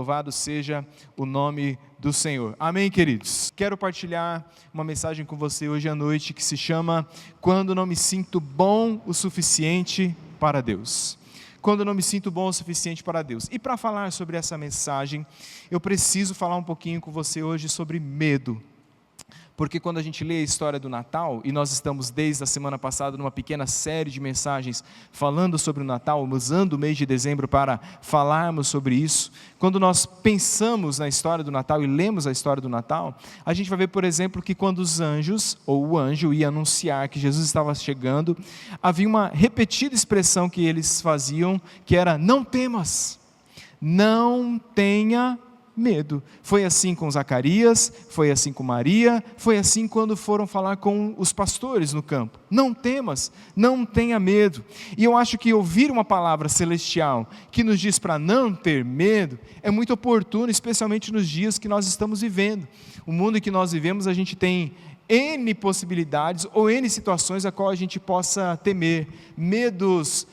louvado seja o nome do Senhor. Amém, queridos? Quero partilhar uma mensagem com você hoje à noite que se chama Quando não me sinto bom o suficiente para Deus. Quando não me sinto bom o suficiente para Deus. E para falar sobre essa mensagem, eu preciso falar um pouquinho com você hoje sobre medo. Porque quando a gente lê a história do Natal, e nós estamos desde a semana passada numa pequena série de mensagens falando sobre o Natal, usando o mês de dezembro para falarmos sobre isso, quando nós pensamos na história do Natal e lemos a história do Natal, a gente vai ver, por exemplo, que quando os anjos, ou o anjo ia anunciar que Jesus estava chegando, havia uma repetida expressão que eles faziam, que era: não temas, não tenha medo. Foi assim com Zacarias, foi assim com Maria, foi assim quando foram falar com os pastores no campo. Não temas, não tenha medo. E eu acho que ouvir uma palavra celestial que nos diz para não ter medo é muito oportuno, especialmente nos dias que nós estamos vivendo. O mundo em que nós vivemos, a gente tem N possibilidades ou N situações a qual a gente possa temer. Medos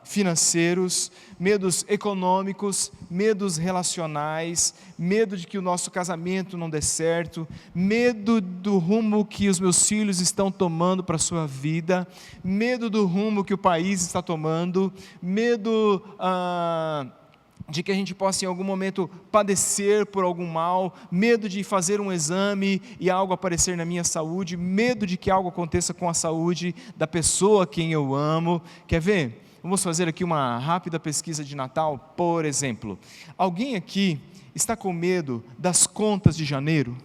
financeiros, medos econômicos, medos relacionais, medo de que o nosso casamento não dê certo, medo do rumo que os meus filhos estão tomando para a sua vida, medo do rumo que o país está tomando, medo de que a gente possa em algum momento padecer por algum mal, medo de fazer um exame e algo aparecer na minha saúde, medo de que algo aconteça com a saúde da pessoa a quem eu amo. Quer ver? Vamos fazer aqui uma rápida pesquisa de Natal, por exemplo. Alguém aqui está com medo das contas de janeiro?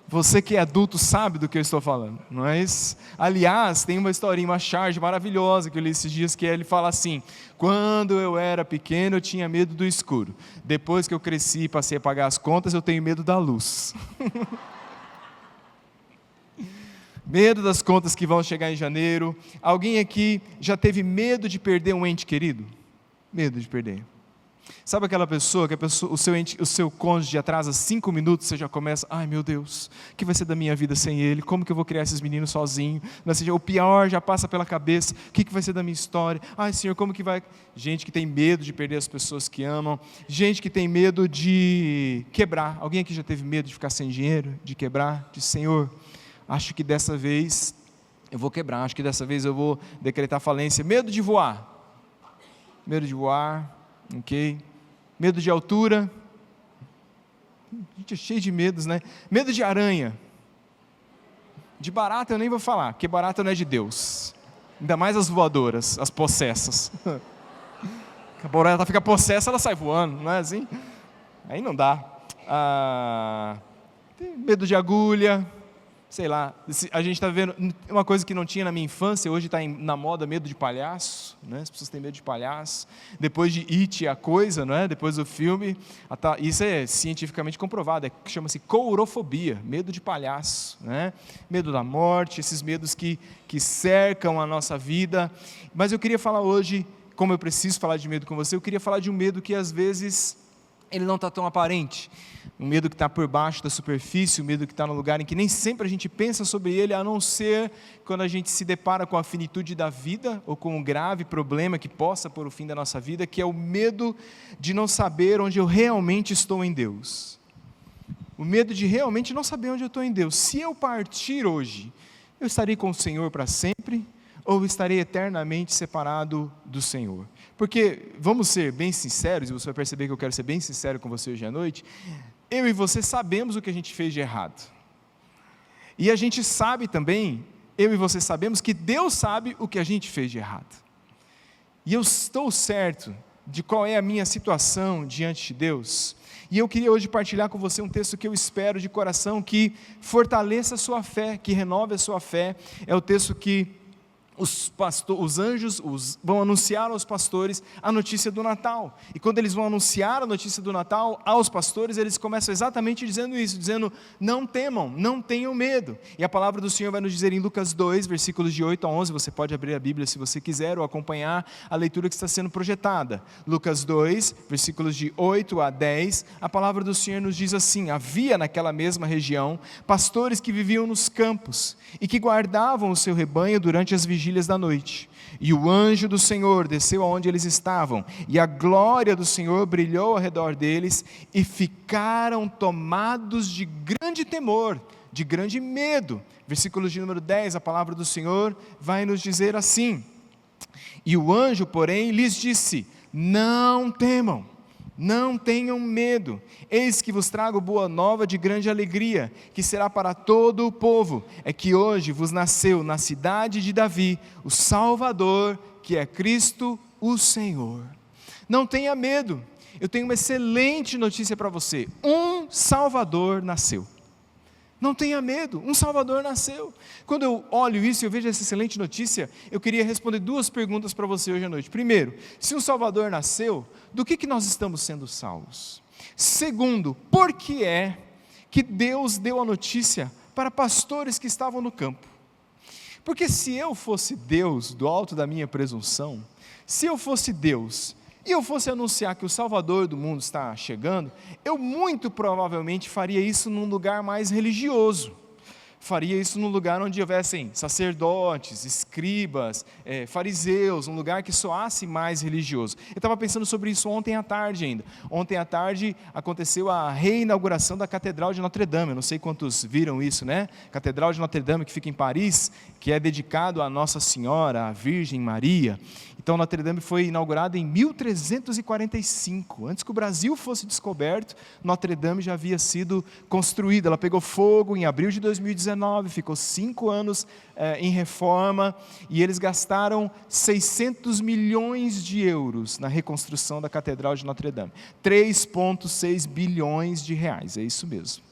Você que é adulto sabe do que eu estou falando, não é isso? Aliás, tem uma historinha, uma charge maravilhosa que eu li esses dias, que ele fala assim: quando eu era pequeno eu tinha medo do escuro, depois que eu cresci e passei a pagar as contas eu tenho medo da luz. Medo das contas que vão chegar em janeiro. Alguém aqui já teve medo de perder um ente querido? Medo de perder. Sabe aquela pessoa que o seu cônjuge atrasa 5 minutos, você já começa: ai meu Deus, o que vai ser da minha vida sem ele? Como que eu vou criar esses meninos sozinho? O pior já passa pela cabeça: o que vai ser da minha história? Ai Senhor, como que vai? Gente que tem medo de perder as pessoas que amam, gente que tem medo de quebrar. Alguém aqui já teve medo de ficar sem dinheiro, de quebrar? De Senhor, acho que dessa vez eu vou quebrar, acho que dessa vez eu vou decretar falência. Medo de voar, ok? Medo de altura. A gente é cheio de medos, né? Medo de aranha. De barata eu nem vou falar, porque barata não é de Deus. Ainda mais as voadoras, as possessas. A barata fica possessa, ela sai voando, não é assim? Aí não dá. Tem medo de agulha. Sei lá, a gente está vendo uma coisa que não tinha na minha infância, hoje está na moda: medo de palhaço, né? As pessoas têm medo de palhaço. Depois de It, a coisa, não é? Depois do filme, isso é cientificamente comprovado, chama-se courofobia, medo de palhaço, né? Medo da morte, esses medos que cercam a nossa vida. Mas eu queria falar hoje, como eu preciso falar de medo com você, eu queria falar de um medo que às vezes ele não está tão aparente, um medo que está por baixo da superfície, um medo que está no lugar em que nem sempre a gente pensa sobre ele, a não ser quando a gente se depara com a finitude da vida, ou com um grave problema que possa pôr o fim da nossa vida, que é o medo de não saber onde eu realmente estou em Deus. O medo de realmente não saber onde eu estou em Deus. Se eu partir hoje, eu estarei com o Senhor para sempre, ou estarei eternamente separado do Senhor? Porque, vamos ser bem sinceros, e você vai perceber que eu quero ser bem sincero com você hoje à noite, eu e você sabemos o que a gente fez de errado. E a gente sabe também, eu e você sabemos, que Deus sabe o que a gente fez de errado. E eu estou certo de qual é a minha situação diante de Deus. E eu queria hoje partilhar com você um texto que eu espero de coração que fortaleça a sua fé, que renove a sua fé. É o texto que os anjos vão anunciar aos pastores a notícia do Natal. E quando eles vão anunciar a notícia do Natal aos pastores, eles começam exatamente dizendo isso, dizendo: não temam, não tenham medo. E a palavra do Senhor vai nos dizer em Lucas 2, versículos de 8 a 11, você pode abrir a Bíblia se você quiser, ou acompanhar a leitura que está sendo projetada. Lucas 2, versículos de 8 a 10, a palavra do Senhor nos diz assim: havia naquela mesma região pastores que viviam nos campos, e que guardavam o seu rebanho durante as vigílias vigílias da noite. E o anjo do Senhor desceu aonde eles estavam, e a glória do Senhor brilhou ao redor deles, e ficaram tomados de grande temor, de grande medo. Versículo de número 10, a palavra do Senhor vai nos dizer assim: e o anjo, porém, lhes disse: não temam, não tenham medo, eis que vos trago boa nova de grande alegria, que será para todo o povo. É que hoje vos nasceu na cidade de Davi o Salvador, que é Cristo o Senhor. Não tenha medo, eu tenho uma excelente notícia para você: um Salvador nasceu. Não tenha medo, um Salvador nasceu. Quando eu olho isso e eu vejo essa excelente notícia, eu queria responder duas perguntas para você hoje à noite. Primeiro, se um Salvador nasceu, do que nós estamos sendo salvos? Segundo, por que é que Deus deu a notícia para pastores que estavam no campo? Porque se eu fosse Deus, do alto da minha presunção, se eu fosse Deus e eu fosse anunciar que o Salvador do mundo está chegando, eu muito provavelmente faria isso num lugar mais religioso. Faria isso num lugar onde houvessem sacerdotes, escribas, fariseus, um lugar que soasse mais religioso. Eu estava pensando sobre isso ontem à tarde ainda. Ontem à tarde aconteceu a reinauguração da Catedral de Notre Dame. Eu não sei quantos viram isso, né? Catedral de Notre Dame, que fica em Paris, que é dedicado a Nossa Senhora, a Virgem Maria. Então, Notre Dame foi inaugurada em 1345. Antes que o Brasil fosse descoberto, Notre Dame já havia sido construída. Ela pegou fogo em abril de 2019, ficou 5 anos em reforma, e eles gastaram 600 milhões de euros na reconstrução da Catedral de Notre Dame. 3,6 bilhões de reais, é isso mesmo.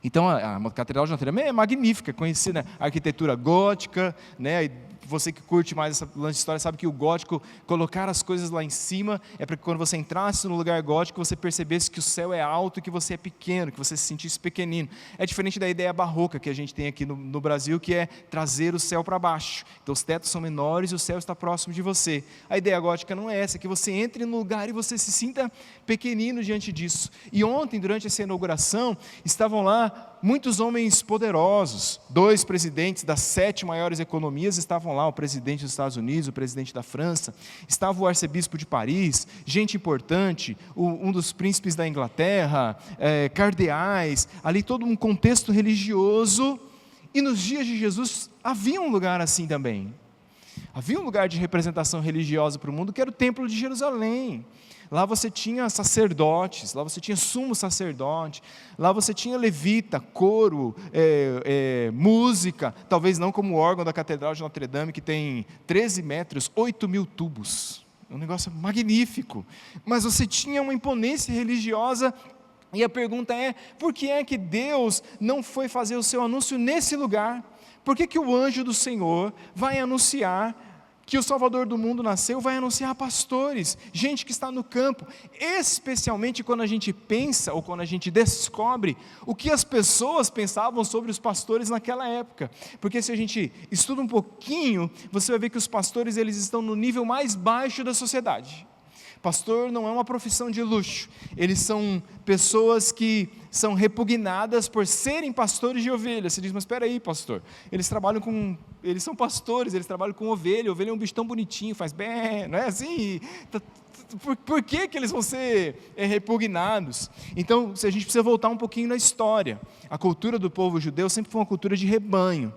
Então, a Catedral de Notre Dame é magnífica, conhecida, a arquitetura gótica, né? Você que curte mais essa lance de história sabe que o gótico, colocar as coisas lá em cima, é para que quando você entrasse no lugar gótico, você percebesse que o céu é alto e que você é pequeno, que você se sentisse pequenino. É diferente da ideia barroca que a gente tem aqui no Brasil, que é trazer o céu para baixo. Então os tetos são menores e o céu está próximo de você. A ideia gótica não é essa, é que você entre no lugar e você se sinta pequenino diante disso. E ontem, durante essa inauguração, estavam lá muitos homens poderosos, 2 presidentes das 7 maiores economias estavam lá, o presidente dos Estados Unidos, o presidente da França, estava o arcebispo de Paris, gente importante, um dos príncipes da Inglaterra, cardeais, ali todo um contexto religioso, e nos dias de Jesus havia um lugar assim também, havia um lugar de representação religiosa para o mundo, que era o Templo de Jerusalém. Lá você tinha sacerdotes, lá você tinha sumo sacerdote, lá você tinha levita, coro, música, talvez não como o órgão da Catedral de Notre Dame, que tem 13 metros, 8.000 tubos, um negócio magnífico, mas você tinha uma imponência religiosa. E a pergunta é, por que é que Deus não foi fazer o seu anúncio nesse lugar? Por que o anjo do Senhor vai anunciar que o Salvador do mundo nasceu, vai anunciar a pastores, gente que está no campo, especialmente quando a gente pensa, ou quando a gente descobre, o que as pessoas pensavam sobre os pastores naquela época, porque se a gente estuda um pouquinho, você vai ver que os pastores, eles estão no nível mais baixo da sociedade. Pastor não é uma profissão de luxo, eles são pessoas que são repugnadas por serem pastores de ovelhas. Você diz, mas espera aí, pastor, eles são pastores, eles trabalham com ovelha é um bicho tão bonitinho, faz bem, não é assim? Por que eles vão ser repugnados? Então, a gente precisa voltar um pouquinho na história. A cultura do povo judeu sempre foi uma cultura de rebanho.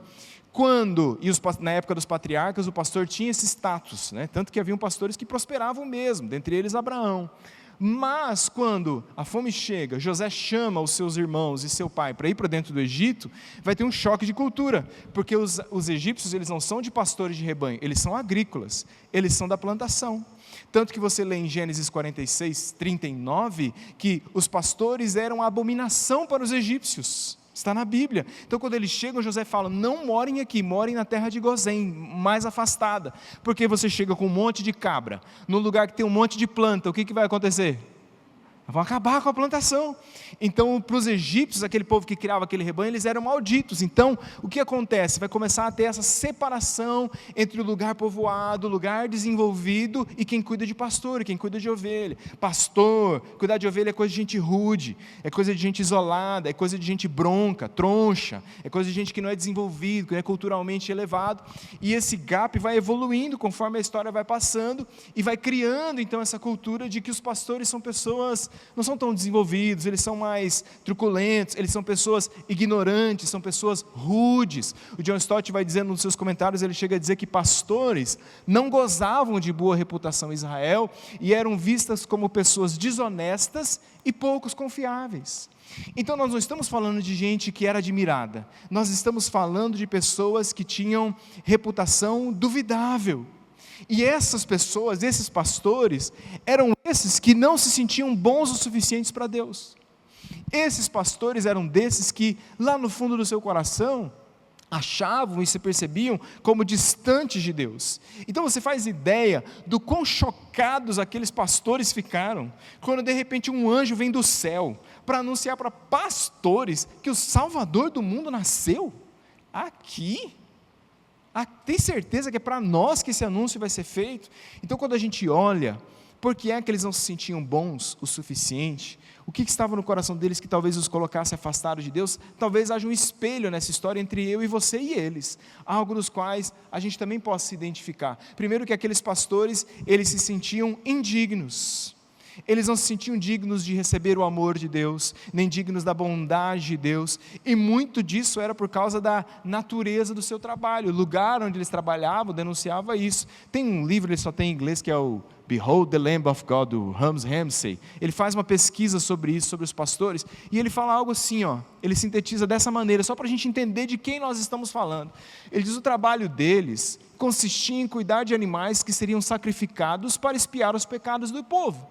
Na época dos patriarcas, o pastor tinha esse status, né? Tanto que haviam pastores que prosperavam mesmo, dentre eles Abraão. Mas quando a fome chega, José chama os seus irmãos e seu pai para ir para dentro do Egito, vai ter um choque de cultura, porque os egípcios, eles não são de pastores de rebanho, eles são agrícolas, eles são da plantação. Tanto que você lê em Gênesis 46, 39, que os pastores eram abominação para os egípcios. Está na Bíblia. Então quando eles chegam, José fala, não morem aqui, morem na terra de Gozém, mais afastada, porque você chega com um monte de cabra, num lugar que tem um monte de planta, o que vai acontecer? vão acabar com a plantação. Então, para os egípcios, aquele povo que criava aquele rebanho, eles eram malditos. Então, o que acontece? Vai começar a ter essa separação entre o lugar povoado, o lugar desenvolvido e quem cuida de pastor, e quem cuida de ovelha. Pastor, cuidar de ovelha é coisa de gente rude, é coisa de gente isolada, é coisa de gente bronca, troncha, é coisa de gente que não é desenvolvido, que não é culturalmente elevado. E esse gap vai evoluindo conforme a história vai passando e vai criando então essa cultura de que os pastores são pessoas, não são tão desenvolvidos, eles são mais truculentos, eles são pessoas ignorantes, são pessoas rudes. O John Stott vai dizendo nos seus comentários, ele chega a dizer que pastores não gozavam de boa reputação em Israel e eram vistas como pessoas desonestas e poucos confiáveis. Então nós não estamos falando de gente que era admirada, nós estamos falando de pessoas que tinham reputação duvidável. E essas pessoas, esses pastores, eram esses que não se sentiam bons o suficientes para Deus. Esses pastores eram desses que, lá no fundo do seu coração, achavam e se percebiam como distantes de Deus. Então você faz ideia do quão chocados aqueles pastores ficaram, quando de repente um anjo vem do céu, para anunciar para pastores, que o Salvador do mundo nasceu aqui. Tem certeza que é para nós que esse anúncio vai ser feito? Então quando a gente olha, por que é que eles não se sentiam bons o suficiente? O que estava no coração deles que talvez os colocasse afastados de Deus? Talvez haja um espelho nessa história entre eu e você e eles, algo dos quais a gente também possa se identificar. Primeiro que aqueles pastores, eles se sentiam indignos. Eles não se sentiam dignos de receber o amor de Deus, nem dignos da bondade de Deus, e muito disso era por causa da natureza do seu trabalho. O lugar onde eles trabalhavam denunciava isso. Tem um livro, ele só tem em inglês, que é o Behold the Lamb of God, do Hans Ramsey. Ele faz uma pesquisa sobre isso, sobre os pastores, e ele fala algo assim, ele sintetiza dessa maneira, só para a gente entender de quem nós estamos falando. Ele diz: o trabalho deles consistia em cuidar de animais que seriam sacrificados para expiar os pecados do povo.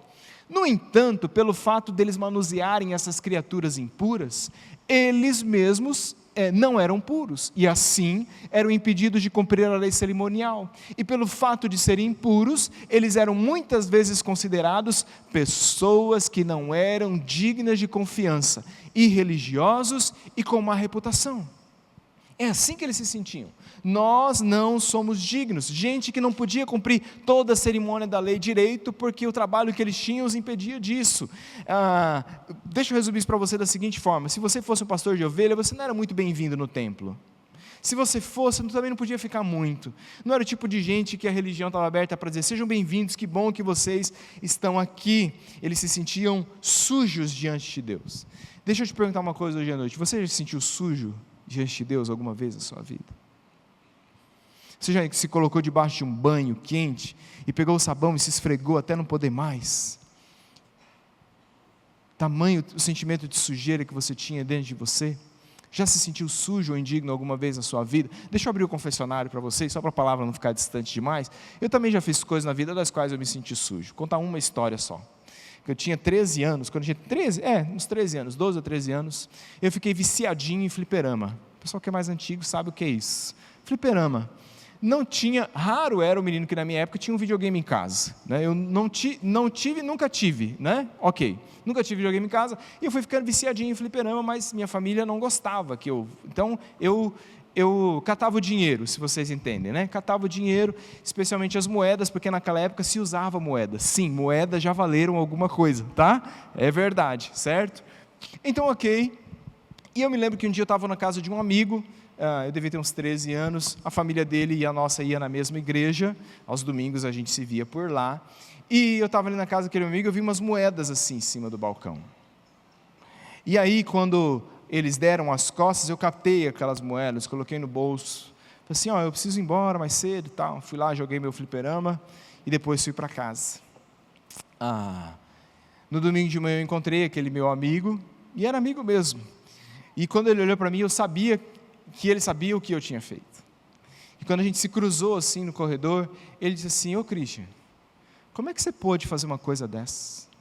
No entanto, pelo fato deles manusearem essas criaturas impuras, eles mesmos não eram puros, e assim eram impedidos de cumprir a lei cerimonial. E pelo fato de serem impuros, eles eram muitas vezes considerados pessoas que não eram dignas de confiança, irreligiosos e com má reputação. É assim que eles se sentiam. Nós não somos dignos. Gente que não podia cumprir toda a cerimônia da lei direito, porque o trabalho que eles tinham os impedia disso. Deixa eu resumir isso para você da seguinte forma: se você fosse um pastor de ovelha, você não era muito bem-vindo no templo. Se você fosse, também não podia ficar muito. Não era o tipo de gente que a religião estava aberta para dizer: sejam bem-vindos, que bom que vocês estão aqui. Eles se sentiam sujos diante de Deus. Deixa eu te perguntar uma coisa hoje à noite: você já se sentiu sujo diante de Deus alguma vez na sua vida? Você já se colocou debaixo de um banho quente e pegou o sabão e se esfregou até não poder mais? Tamanho o sentimento de sujeira que você tinha dentro de você? Já se sentiu sujo ou indigno alguma vez na sua vida? Deixa eu abrir o confessionário para vocês, só para a palavra não ficar distante demais. Eu também já fiz coisas na vida das quais eu me senti sujo. Vou contar uma história só. Eu tinha 13 anos, quando eu tinha uns 13 anos, 12 ou 13 anos, eu fiquei viciadinho em fliperama. O pessoal que é mais antigo sabe o que é isso. Fliperama. Raro era o menino que na minha época tinha um videogame em casa, né? Eu não tive, nunca tive, né? Ok, nunca tive videogame em casa, e eu fui ficando viciadinho em fliperama, mas minha família não gostava, então eu catava o dinheiro, se vocês entendem, né? Catava o dinheiro, especialmente as moedas, porque naquela época se usava moeda. Sim, moedas já valeram alguma coisa, tá? É verdade, certo? Então, ok, e eu me lembro que um dia eu estava na casa de um amigo, eu devia ter uns 13 anos, a família dele e a nossa ia na mesma igreja, aos domingos a gente se via por lá, e eu estava ali na casa daquele amigo, eu vi umas moedas assim em cima do balcão. E aí, quando eles deram as costas, eu captei aquelas moedas, coloquei no bolso, falei assim: eu preciso ir embora mais cedo e tal. Fui lá, joguei meu fliperama e depois fui para casa. No domingo de manhã eu encontrei aquele meu amigo, e era amigo mesmo, e quando ele olhou para mim, eu sabia que ele sabia o que eu tinha feito. E quando a gente se cruzou assim no corredor, ele disse assim: ô Christian, como é que você pôde fazer uma coisa dessa?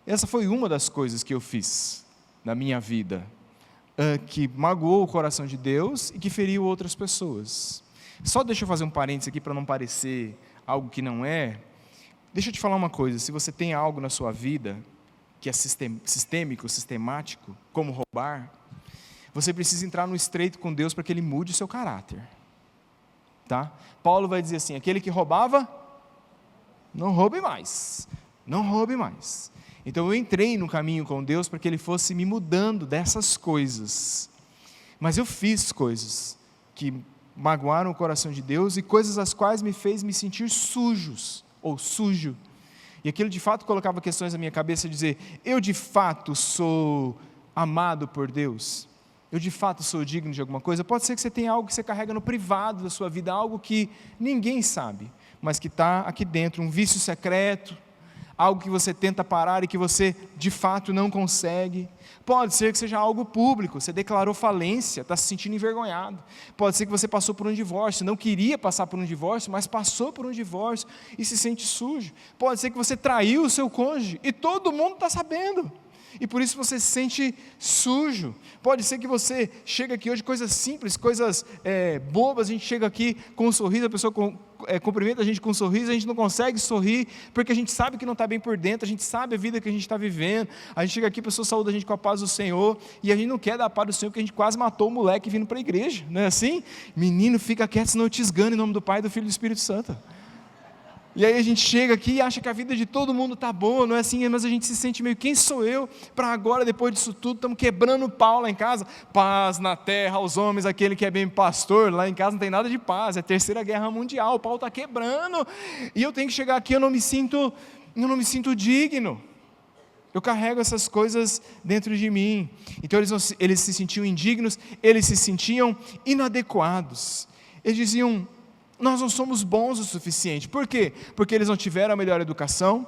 Essa foi uma das coisas que eu fiz na minha vida, que magoou o coração de Deus e que feriu outras pessoas. Só deixa eu fazer um parênteses aqui para não parecer algo que não é. Deixa eu te falar uma coisa, se você tem algo na sua vida que é sistêmico, sistemático, como roubar, você precisa entrar no estreito com Deus para que Ele mude o seu caráter. Tá? Paulo vai dizer assim, aquele que roubava, não roube mais, não roube mais. Então eu entrei no caminho com Deus para que Ele fosse me mudando dessas coisas, mas eu fiz coisas que magoaram o coração de Deus e coisas as quais me fez me sentir sujo, e aquilo de fato colocava questões na minha cabeça, dizer, eu de fato sou amado por Deus? Eu de fato sou digno de alguma coisa? Pode ser que você tenha algo que você carrega no privado da sua vida, algo que ninguém sabe, mas que está aqui dentro, um vício secreto, algo que você tenta parar e que você de fato não consegue. Pode ser que seja algo público, você declarou falência, está se sentindo envergonhado. Pode ser que você passou por um divórcio, não queria passar por um divórcio, mas passou por um divórcio e se sente sujo. Pode ser que você traiu o seu cônjuge e todo mundo está sabendo, e por isso você se sente sujo. Pode ser que você chega aqui hoje, coisas simples, coisas bobas, a gente chega aqui com um sorriso, a pessoa cumprimenta a gente com um sorriso, a gente não consegue sorrir, porque a gente sabe que não está bem por dentro, a gente sabe a vida que a gente está vivendo, a gente chega aqui, a pessoa saúda a gente com a paz do Senhor, e a gente não quer dar a paz do Senhor, porque a gente quase matou o moleque vindo para a igreja, não é assim? Menino, fica quieto, senão eu te esgano em nome do Pai, do Filho e do Espírito Santo. E aí a gente chega aqui e acha que a vida de todo mundo está boa, não é assim, mas a gente se sente meio, quem sou eu para agora, depois disso tudo, estamos quebrando pau lá em casa, paz na terra aos homens, aquele que é bem pastor, lá em casa não tem nada de paz, é a terceira guerra mundial, o pau está quebrando, e eu tenho que chegar aqui, eu não me sinto digno, eu carrego essas coisas dentro de mim. Então eles se sentiam indignos, eles se sentiam inadequados, eles diziam, nós não somos bons o suficiente. Por quê? Porque eles não tiveram a melhor educação,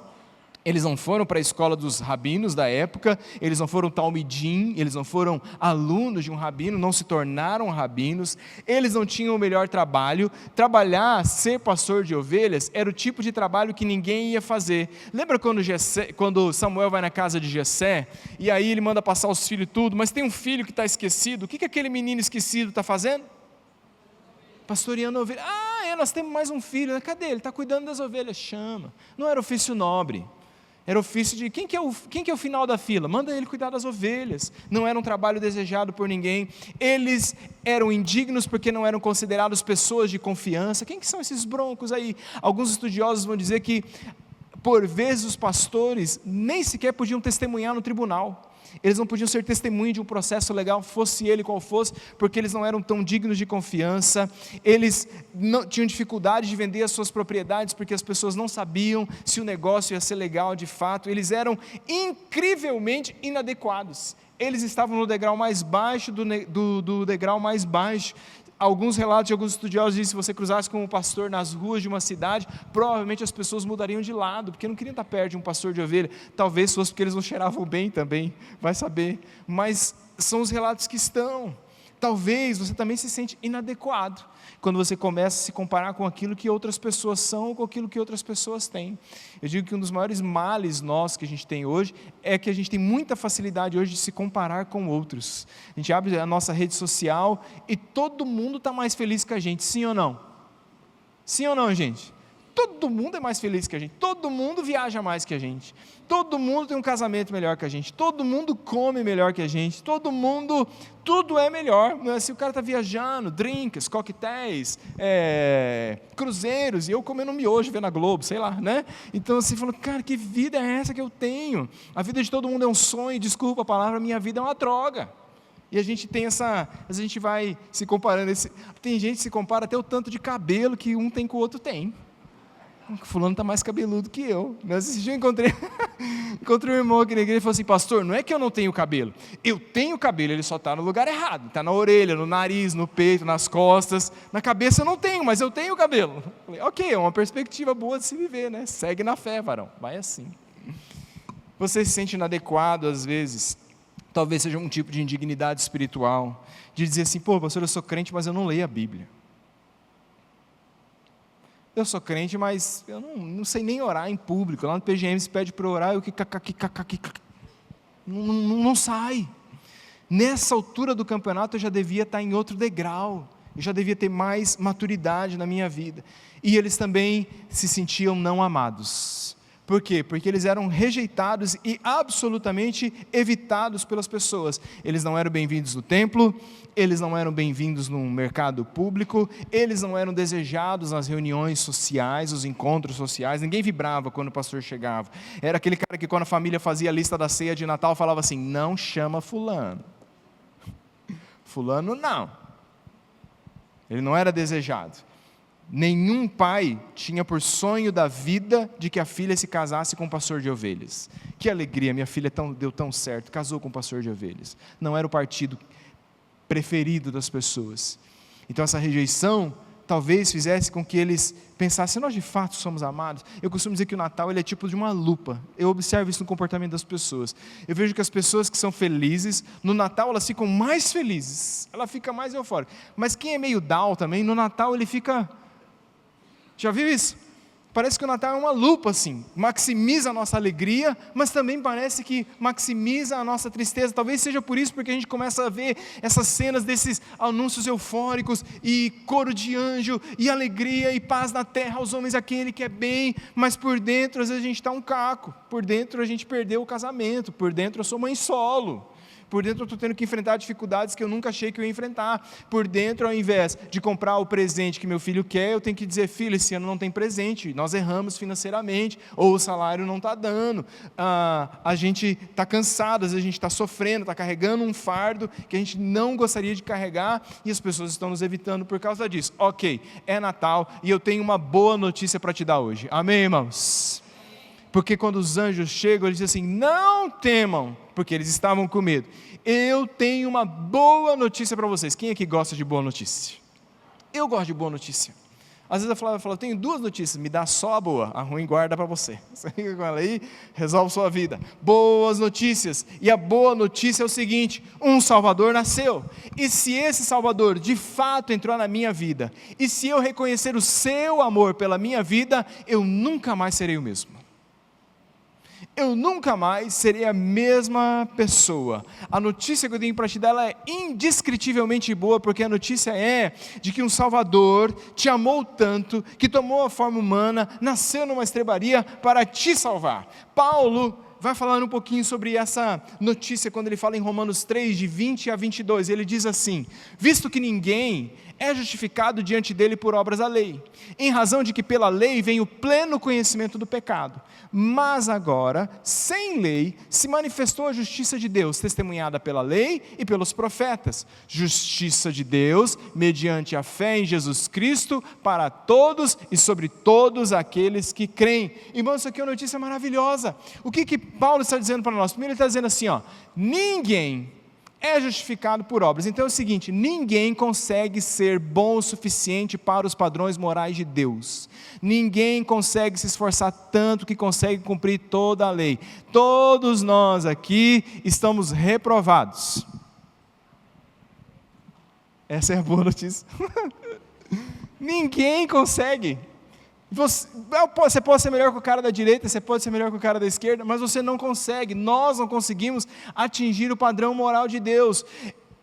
eles não foram para a escola dos rabinos da época, eles não foram talmidim, eles não foram alunos de um rabino, não se tornaram rabinos, eles não tinham o melhor trabalho. Trabalhar, ser pastor de ovelhas, era o tipo de trabalho que ninguém ia fazer. Lembra quando Samuel vai na casa de Jessé, e aí ele manda passar os filhos tudo, mas tem um filho que está esquecido, o que aquele menino esquecido está fazendo? Pastoreando ovelhas. Nós temos mais um filho, cadê ele? Está cuidando das ovelhas, chama. Não era ofício nobre, era ofício de, quem que é o final da fila? Manda ele cuidar das ovelhas. Não era um trabalho desejado por ninguém, eles eram indignos porque não eram considerados pessoas de confiança. Quem que são esses broncos aí? Alguns estudiosos vão dizer que, por vezes, os pastores nem sequer podiam testemunhar no tribunal. Eles não podiam ser testemunha de um processo legal, fosse ele qual fosse, porque eles não eram tão dignos de confiança, eles não tinham dificuldade de vender as suas propriedades, porque as pessoas não sabiam se o negócio ia ser legal de fato, eles eram incrivelmente inadequados, eles estavam no degrau mais baixo do degrau mais baixo. Alguns relatos de alguns estudiosos dizem que se você cruzasse com um pastor nas ruas de uma cidade, provavelmente as pessoas mudariam de lado, porque não queriam estar perto de um pastor de ovelha. Talvez fosse porque eles não cheiravam bem também, vai saber. Mas são os relatos que estão. Talvez você também se sente inadequado quando você começa a se comparar com aquilo que outras pessoas são ou com aquilo que outras pessoas têm. Eu digo que um dos maiores males nossos que a gente tem hoje é que a gente tem muita facilidade hoje de se comparar com outros. A gente abre a nossa rede social e todo mundo está mais feliz que a gente, sim ou não? Sim ou não, gente? Todo mundo é mais feliz que a gente, todo mundo viaja mais que a gente, todo mundo tem um casamento melhor que a gente, todo mundo come melhor que a gente, tudo é melhor, não é? Se o cara está viajando, drinks, coquetéis, cruzeiros, e eu comendo miojo, vendo a Globo, sei lá, né? Então você fala, cara, que vida é essa que eu tenho? A vida de todo mundo é um sonho, desculpa a palavra, minha vida é uma droga. E a gente tem a gente vai se comparando, tem gente que se compara até o tanto de cabelo que um tem que o outro tem. Fulano está mais cabeludo que eu. Esse dia eu encontrei um irmão aqui na igreja e falou assim, pastor, não é que eu não tenho cabelo, eu tenho cabelo, ele só está no lugar errado, está na orelha, no nariz, no peito, nas costas, na cabeça eu não tenho, mas eu tenho cabelo. Falei, ok, é uma perspectiva boa de se viver, né? Segue na fé, varão, vai assim. Você se sente inadequado às vezes, talvez seja um tipo de indignidade espiritual, de dizer assim, pô, pastor, eu sou crente, mas eu não leio a Bíblia. Eu sou crente, mas eu não sei nem orar em público. Lá no PGM se pede para orar, não sai. Nessa altura do campeonato eu já devia estar em outro degrau. eu já devia ter mais maturidade na minha vida. E eles também se sentiam não amados. Por quê? Porque eles eram rejeitados e absolutamente evitados pelas pessoas. Eles não eram bem-vindos no templo, eles não eram bem-vindos no mercado público, eles não eram desejados nas reuniões sociais, os encontros sociais, ninguém vibrava quando o pastor chegava. Era aquele cara que quando a família fazia a lista da ceia de Natal, falava assim, não chama fulano. Fulano não. Ele não era desejado. Nenhum pai tinha por sonho da vida de que a filha se casasse com um pastor de ovelhas. Que alegria, minha filha deu tão certo, casou com um pastor de ovelhas. Não era o partido preferido das pessoas. Então essa rejeição talvez fizesse com que eles pensassem, nós de fato somos amados. Eu costumo dizer que o Natal ele é tipo de uma lupa. Eu observo isso no comportamento das pessoas. Eu vejo que as pessoas que são felizes, no Natal elas ficam mais felizes. Ela fica mais eufórica. Mas quem é meio down também, no Natal ele fica... Já viu isso? Parece que o Natal é uma lupa assim, maximiza a nossa alegria, mas também parece que maximiza a nossa tristeza. Talvez seja por isso, porque a gente começa a ver essas cenas desses anúncios eufóricos, e coro de anjo, e alegria, e paz na terra aos homens, aquele que é bem, mas por dentro às vezes a gente está um caco, por dentro a gente perdeu o casamento, por dentro eu sou mãe solo. Por dentro eu estou tendo que enfrentar dificuldades que eu nunca achei que eu ia enfrentar. Por dentro, ao invés de comprar o presente que meu filho quer, eu tenho que dizer, filho, esse ano não tem presente, nós erramos financeiramente, ou o salário não está dando, a gente está cansado, às vezes a gente está sofrendo, está carregando um fardo que a gente não gostaria de carregar, e as pessoas estão nos evitando por causa disso. Ok, é Natal, e eu tenho uma boa notícia para te dar hoje. Amém, irmãos? Porque quando os anjos chegam, eles dizem assim, não temam, porque eles estavam com medo. Eu tenho uma boa notícia para vocês. Quem aqui gosta de boa notícia? Eu gosto de boa notícia. Às vezes a Flávia fala, eu tenho duas notícias, me dá só a boa, a ruim guarda para você. Você fica com ela aí, resolve sua vida. Boas notícias, e a boa notícia é o seguinte, um Salvador nasceu. E se esse Salvador de fato entrou na minha vida, e se eu reconhecer o seu amor pela minha vida, eu nunca mais serei o mesmo. Eu nunca mais serei a mesma pessoa. A notícia que eu tenho para te dar ela é indescritivelmente boa, porque a notícia é de que um Salvador te amou tanto, que tomou a forma humana, nasceu numa estrebaria para te salvar. Paulo vai falar um pouquinho sobre essa notícia quando ele fala em Romanos 3, de 20 a 22, ele diz assim, visto que ninguém é justificado diante dele por obras da lei, em razão de que pela lei vem o pleno conhecimento do pecado, mas agora, sem lei, se manifestou a justiça de Deus, testemunhada pela lei e pelos profetas, justiça de Deus, mediante a fé em Jesus Cristo, para todos e sobre todos aqueles que creem. Irmãos, isso aqui é uma notícia maravilhosa. O que Paulo está dizendo para nós? Primeiro ele está dizendo assim, ninguém é justificado por obras. Então é o seguinte, ninguém consegue ser bom o suficiente para os padrões morais de Deus. Ninguém consegue se esforçar tanto que consegue cumprir toda a lei. Todos nós aqui estamos reprovados. Essa é a boa notícia. Ninguém consegue. Você pode ser melhor que o cara da direita, você pode ser melhor que o cara da esquerda, mas você não consegue, nós não conseguimos atingir o padrão moral de Deus.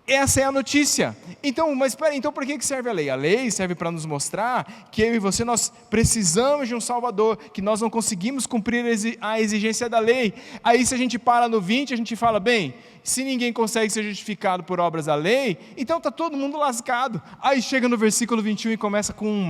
Essa é a notícia. Então, mas espera, então para que serve a lei? A lei serve para nos mostrar que eu e você, nós precisamos de um Salvador, que nós não conseguimos cumprir a exigência da lei. Aí se a gente para no 20, a gente fala, bem, se ninguém consegue ser justificado por obras da lei, então está todo mundo lascado. Aí chega no versículo 21 e começa com um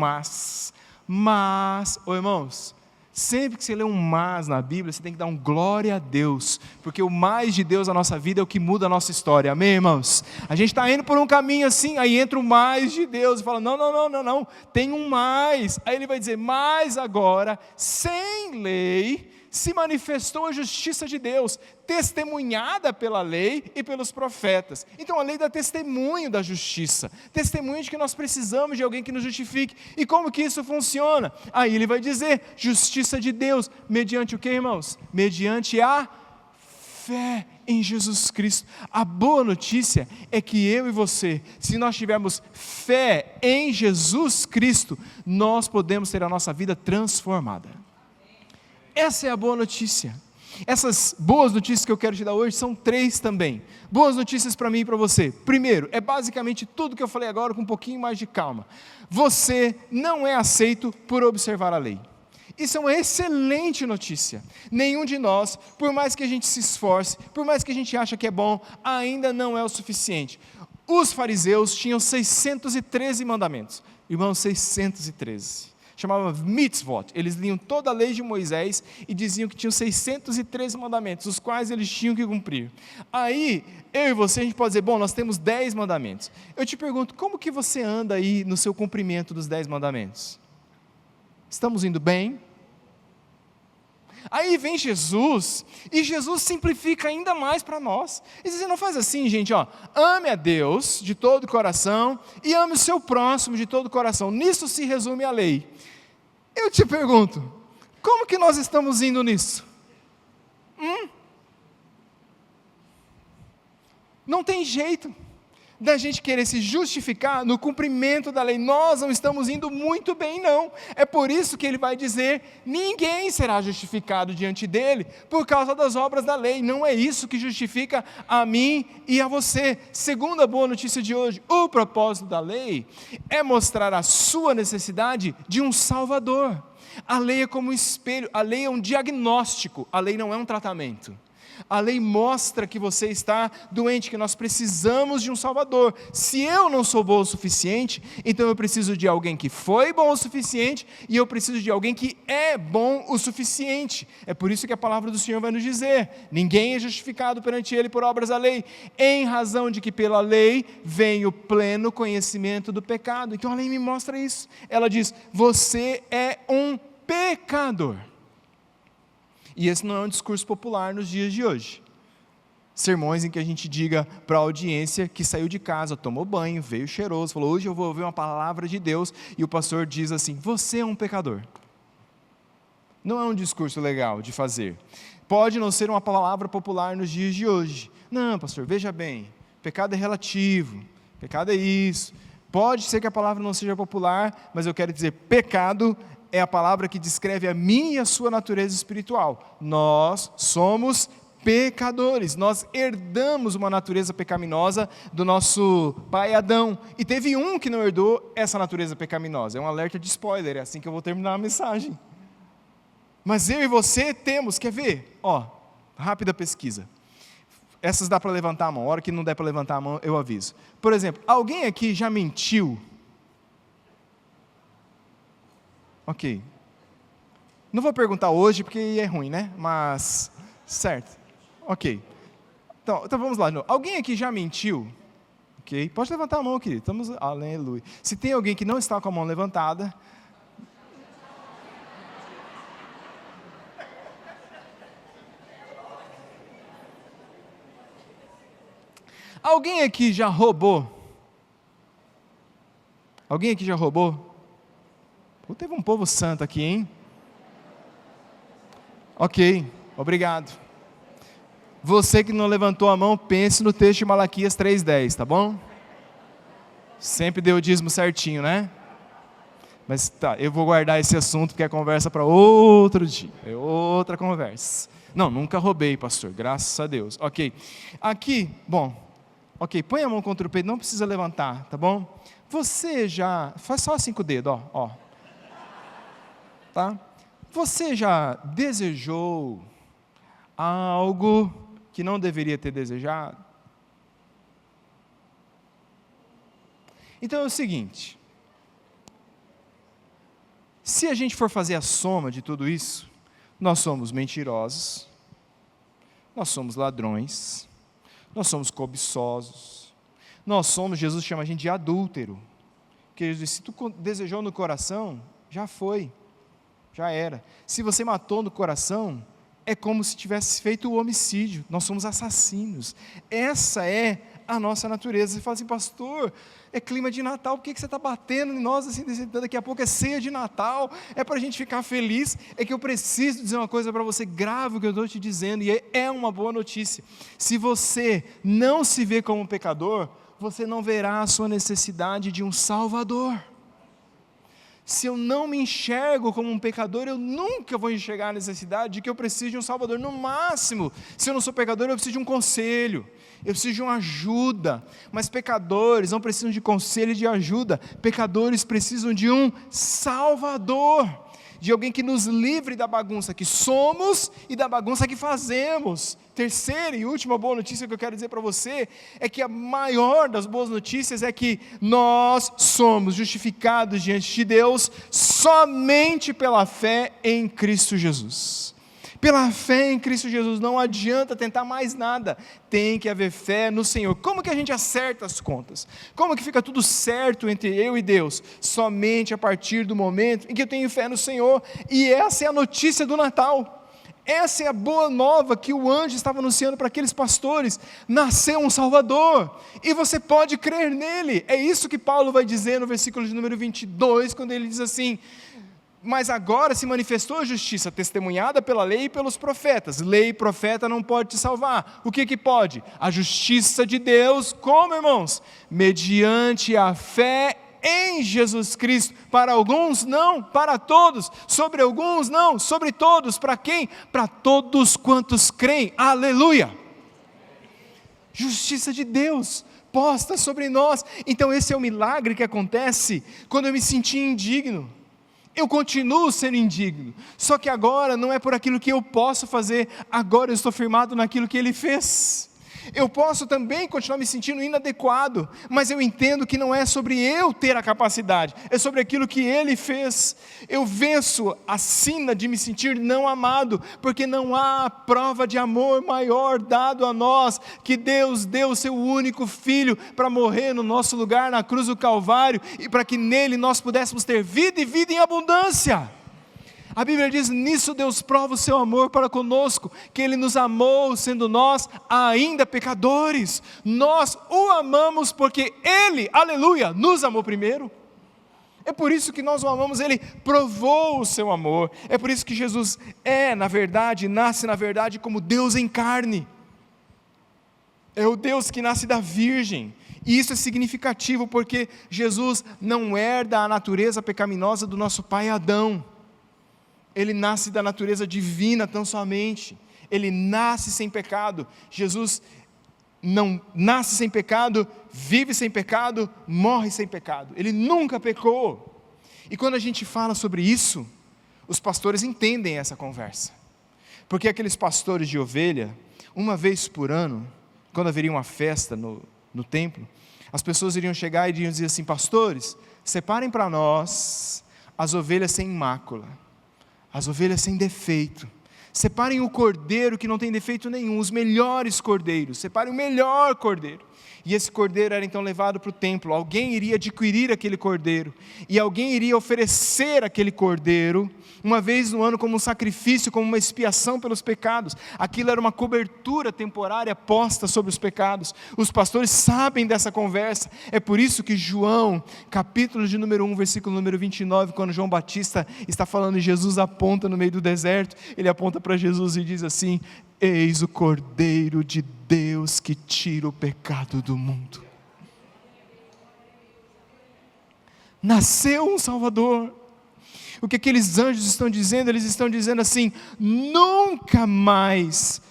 mas, irmãos, sempre que você lê um mas na Bíblia, você tem que dar um glória a Deus, porque o mais de Deus na nossa vida é o que muda a nossa história, amém, irmãos? A gente está indo por um caminho assim, aí entra o mais de Deus, e fala, não, tem um mais, aí ele vai dizer, mas agora, sem lei, se manifestou a justiça de Deus, testemunhada pela lei e pelos profetas. Então a lei dá testemunho da justiça, testemunho de que nós precisamos de alguém que nos justifique. E como que isso funciona? Aí ele vai dizer, justiça de Deus, mediante o que, irmãos? Mediante a fé em Jesus Cristo. A boa notícia é que eu e você, se nós tivermos fé em Jesus Cristo, nós podemos ter a nossa vida transformada. Essa é a boa notícia. Essas boas notícias que eu quero te dar hoje são 3 também. Boas notícias para mim e para você. Primeiro, é basicamente tudo que eu falei agora com um pouquinho mais de calma. Você não é aceito por observar a lei. Isso é uma excelente notícia. Nenhum de nós, por mais que a gente se esforce, por mais que a gente ache que é bom, ainda não é o suficiente. Os fariseus tinham 613 mandamentos. Irmãos, 613. Chamava mitzvot. Eles liam toda a lei de Moisés e diziam que tinham 613 mandamentos, os quais eles tinham que cumprir. Aí, eu e você, a gente pode dizer, bom, nós temos 10 mandamentos. Eu te pergunto, como que você anda aí no seu cumprimento dos 10 mandamentos? Estamos indo bem? Aí vem Jesus, e Jesus simplifica ainda mais para nós. Ele diz, não faz assim, gente, ó, ame a Deus de todo o coração e ame o seu próximo de todo o coração. Nisso se resume a lei. Eu te pergunto, como que nós estamos indo nisso? Não tem jeito da gente querer se justificar no cumprimento da lei. Nós não estamos indo muito bem, não. É por isso que ele vai dizer, ninguém será justificado diante dele por causa das obras da lei. Não é isso que justifica a mim e a você. Segunda boa notícia de hoje, o propósito da lei é mostrar a sua necessidade de um Salvador. A lei é como um espelho, a lei é um diagnóstico, a lei não é um tratamento. A lei mostra que você está doente, que nós precisamos de um Salvador. Se eu não sou bom o suficiente, então eu preciso de alguém que foi bom o suficiente, e eu preciso de alguém que é bom o suficiente. É por isso que a palavra do Senhor vai nos dizer, ninguém é justificado perante Ele por obras da lei, em razão de que pela lei vem o pleno conhecimento do pecado. Então a lei me mostra isso. Ela diz, você é um pecador. E esse não é um discurso popular nos dias de hoje. Sermões em que a gente diga para a audiência que saiu de casa, tomou banho, veio cheiroso, falou, hoje eu vou ouvir uma palavra de Deus, e o pastor diz assim, você é um pecador. Não é um discurso legal de fazer. Pode não ser uma palavra popular nos dias de hoje. Não, pastor, veja bem, pecado é relativo, pecado é isso. Pode ser que a palavra não seja popular, mas eu quero dizer, pecado é a palavra que descreve a mim e a sua natureza espiritual. Nós somos pecadores, nós herdamos uma natureza pecaminosa do nosso pai Adão, e teve um que não herdou essa natureza pecaminosa. É um alerta de spoiler, é assim que eu vou terminar a mensagem. Mas eu e você temos, quer ver? Ó, rápida pesquisa. Essas dá para levantar a mão, a hora que não der para levantar a mão eu aviso. Por exemplo, alguém aqui já mentiu? Ok. Não vou perguntar hoje porque é ruim, né? Mas, certo. Ok. Então vamos lá. Alguém aqui já mentiu? Ok. Pode levantar a mão, querido. Estamos, aleluia. Se tem alguém que não está com a mão levantada, alguém aqui já roubou? Alguém aqui já roubou? Pô, teve um povo santo aqui, hein? Ok, obrigado. Você que não levantou a mão, pense no texto de Malaquias 3:10, tá bom? Sempre deu o dízimo certinho, né? Mas tá, eu vou guardar esse assunto porque é conversa para outro dia, é outra conversa. Não, nunca roubei, pastor, graças a Deus. Ok, aqui, bom, ok, põe a mão contra o peito, não precisa levantar, tá bom? Você já, faz só 5 dedos, ó. Tá? Você já desejou algo que não deveria ter desejado? Então é o seguinte, se a gente for fazer a soma de tudo isso, nós somos mentirosos, nós somos ladrões, nós somos cobiçosos, nós somos, Jesus chama a gente de adúltero, porque Jesus disse, se tu desejou no coração, já foi. Já era. Se você matou no coração, é como se tivesse feito o homicídio. Nós somos assassinos. Essa é a nossa natureza. Você fala assim, pastor, é clima de Natal, por que você está batendo em nós assim, daqui a pouco é ceia de Natal, é para a gente ficar feliz? É que eu preciso dizer uma coisa para você, grave o que eu estou te dizendo, e é uma boa notícia. Se você não se vê como um pecador, você não verá a sua necessidade de um Salvador. Se eu não me enxergo como um pecador, eu nunca vou enxergar a necessidade de que eu preciso de um Salvador. No máximo, se eu não sou pecador, eu preciso de um conselho, eu preciso de uma ajuda. Mas pecadores não precisam de conselho e de ajuda. Pecadores precisam de um Salvador, de alguém que nos livre da bagunça que somos e da bagunça que fazemos. Terceira e última boa notícia que eu quero dizer para você é que a maior das boas notícias é que nós somos justificados diante de Deus somente pela fé em Cristo Jesus. Pela fé em Cristo Jesus, não adianta tentar mais nada, tem que haver fé no Senhor. Como que a gente acerta as contas? Como que fica tudo certo entre eu e Deus? Somente a partir do momento em que eu tenho fé no Senhor, e essa é a notícia do Natal. Essa é a boa nova que o anjo estava anunciando para aqueles pastores. Nasceu um Salvador, e você pode crer nele. É isso que Paulo vai dizer no versículo de número 22, quando ele diz assim: mas agora se manifestou a justiça, testemunhada pela lei e pelos profetas. Lei e profeta não pode te salvar. O que pode? A justiça de Deus, como, irmãos? Mediante a fé em Jesus Cristo. Para alguns não, para todos. Sobre alguns não, sobre todos. Para quem? Para todos quantos creem. Aleluia! Justiça de Deus posta sobre nós. Então esse é o milagre que acontece quando eu me senti indigno. Eu continuo sendo indigno, só que agora não é por aquilo que eu posso fazer, agora eu estou firmado naquilo que Ele fez. Eu posso também continuar me sentindo inadequado, mas eu entendo que não é sobre eu ter a capacidade, é sobre aquilo que Ele fez. Eu venço a sina de me sentir não amado, porque não há prova de amor maior dado a nós, que Deus deu o seu único Filho para morrer no nosso lugar na cruz do Calvário, e para que nele nós pudéssemos ter vida e vida em abundância. A Bíblia diz: nisso Deus prova o seu amor para conosco, que Ele nos amou, sendo nós ainda pecadores. Nós o amamos porque Ele, aleluia, nos amou primeiro. É por isso que nós o amamos, Ele provou o seu amor. É por isso que Jesus nasce na verdade como Deus em carne. É o Deus que nasce da Virgem. E isso é significativo porque Jesus não herda a natureza pecaminosa do nosso pai Adão. Ele nasce da natureza divina tão somente. Ele nasce sem pecado. Jesus não nasce sem pecado, vive sem pecado, morre sem pecado. Ele nunca pecou. E quando a gente fala sobre isso, os pastores entendem essa conversa. Porque aqueles pastores de ovelha, uma vez por ano, quando haveria uma festa no templo, as pessoas iriam chegar e iriam dizer assim: pastores, separem para nós as ovelhas sem mácula, as ovelhas sem defeito. Separem o cordeiro que não tem defeito nenhum, os melhores cordeiros. Separem o melhor cordeiro. E esse cordeiro era então levado para o templo. Alguém iria adquirir aquele cordeiro, e alguém iria oferecer aquele cordeiro uma vez no ano como um sacrifício, como uma expiação pelos pecados. Aquilo era uma cobertura temporária posta sobre os pecados. Os pastores sabem dessa conversa. É por isso que João, capítulo de número 1, versículo número 29, quando João Batista está falando e Jesus aponta no meio do deserto, ele aponta para Jesus e diz assim: eis o Cordeiro de Deus que tira o pecado do mundo. Nasceu um Salvador. O que aqueles anjos estão dizendo? Eles estão dizendo assim: nunca mais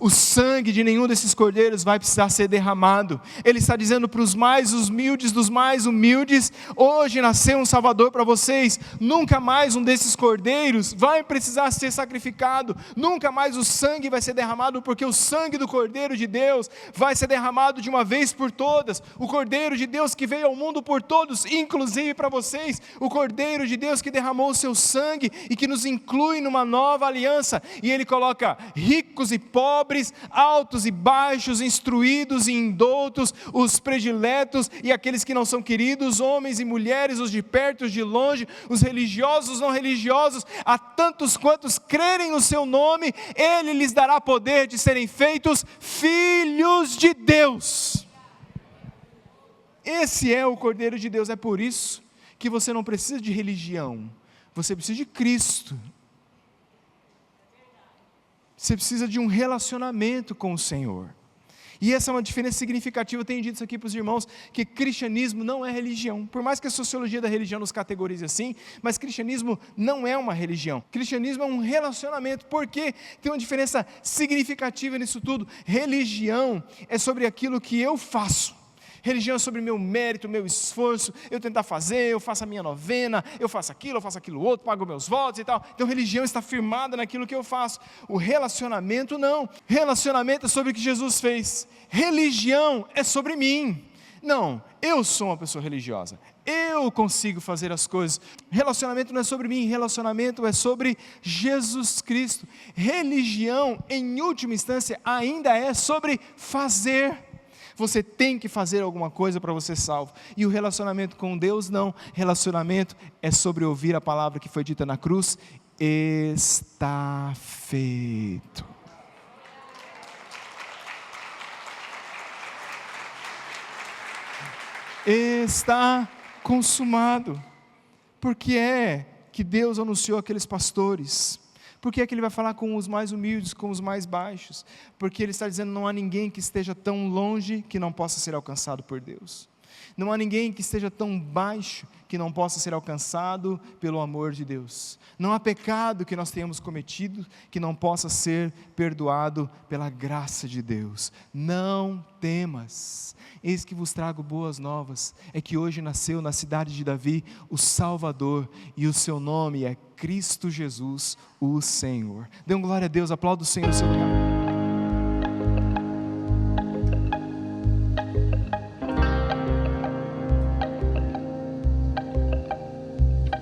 o sangue de nenhum desses cordeiros vai precisar ser derramado. Ele está dizendo para os mais humildes dos mais humildes: hoje nasceu um Salvador para vocês. Nunca mais um desses cordeiros vai precisar ser sacrificado. Nunca mais o sangue vai ser derramado, porque o sangue do Cordeiro de Deus vai ser derramado de uma vez por todas. O Cordeiro de Deus que veio ao mundo por todos, inclusive para vocês. O Cordeiro de Deus que derramou o seu sangue e que nos inclui numa nova aliança. E Ele coloca ricos e pobres, altos e baixos, instruídos e indoutos, os prediletos e aqueles que não são queridos, homens e mulheres, os de perto e os de longe, os religiosos, os não religiosos, a tantos quantos crerem no seu nome, Ele lhes dará poder de serem feitos filhos de Deus. Esse é o Cordeiro de Deus. É por isso que você não precisa de religião, você precisa de Cristo. Você precisa de um relacionamento com o Senhor. E essa é uma diferença significativa. Eu tenho dito isso aqui para os irmãos, que cristianismo não é religião. Por mais que a sociologia da religião nos categorize assim, mas cristianismo não é uma religião. Cristianismo é um relacionamento, porque tem uma diferença significativa nisso tudo. Religião é sobre aquilo que eu faço. Religião é sobre meu mérito, meu esforço, eu tentar fazer, eu faço a minha novena, eu faço aquilo outro, pago meus votos e tal. Então religião está firmada naquilo que eu faço. O relacionamento não. Relacionamento é sobre o que Jesus fez. Religião é sobre mim. Não, eu sou uma pessoa religiosa. Eu consigo fazer as coisas. Relacionamento não é sobre mim, relacionamento é sobre Jesus Cristo. Religião, em última instância, ainda é sobre fazer. Você tem que fazer alguma coisa para você ser salvo. E o relacionamento com Deus não. Relacionamento é sobre ouvir a palavra que foi dita na cruz: está feito. Está consumado. Por que é que Deus anunciou aqueles pastores? Por que é que Ele vai falar com os mais humildes, com os mais baixos? Porque Ele está dizendo: não há ninguém que esteja tão longe que não possa ser alcançado por Deus. Não há ninguém que esteja tão baixo que não possa ser alcançado pelo amor de Deus. Não há pecado que nós tenhamos cometido que não possa ser perdoado pela graça de Deus. Não temas, eis que vos trago boas novas. É que hoje nasceu na cidade de Davi o Salvador, e o seu nome é Cristo Jesus, o Senhor. Dê glória a Deus, aplauda o Senhor no seu lugar.